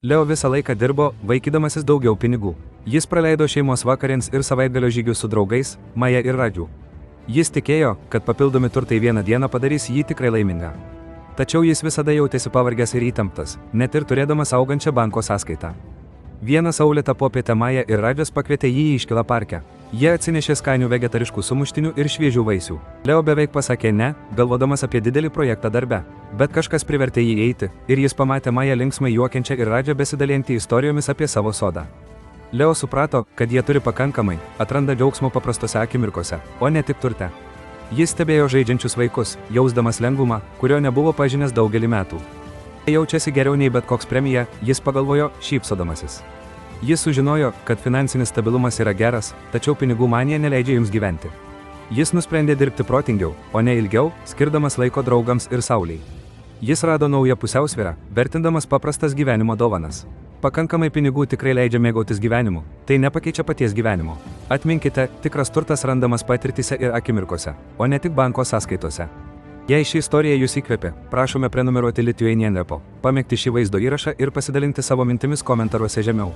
Leo visą laiką dirbo, vaikydamasis daugiau pinigų. Jis praleido šeimos vakarins ir savaitgalio žygius su draugais, Maja ir Radžiu. Jis tikėjo, kad papildomi turtai vieną dieną padarys jį tikrai laimingą. Tačiau jis visada jautėsi pavargęs ir įtemptas, net ir turėdamas augančią banko sąskaitą. Vieną saulėtą popietę Maja ir Radžas pakvietė jį į iškilą parke. Jie atsinešė skanių vegetariškų sumuštinių ir šviežių vaisių. Leo beveik pasakė ne, galvodamas apie didelį projektą darbe. Bet kažkas privertė jį eiti, ir jis pamatė Mają linksmai juokiančią ir Radžą besidalijantį istorijomis apie savo sodą. Leo suprato, kad jie turi pakankamai, atranda džiaugsmo paprastose akimirkose, o ne tik turte. Jis stebėjo žaidžiančius vaikus, jausdamas lengvumą, kurio nebuvo pažinęs daugelį metų. Jaučiasi geriau nei bet koks premija, jis pagalvojo, šypsodamasis. Jis sužinojo, kad finansinis stabilumas yra geras, tačiau pinigų manija neleidžia jums gyventi. Jis nusprendė dirbti protingiau, o ne ilgiau, skirdamas laiko draugams ir sauliai. Jis rado naują pusiausvyrą, vertindamas paprastas gyvenimo dovanas. Pakankamai pinigų tikrai leidžia mėgautis gyvenimu, tai nepakeičia paties gyvenimo. Atminkite, tikras turtas randamas patirtise ir akimirkose, o ne tik banko sąskaitose. Jei ši istorija jūs įkvėpė, prašome prenumeruoti Lithuanian Repo, pamėgti šį vaizdo įrašą ir pasidalinti savo mintimis komentaruose žemiau.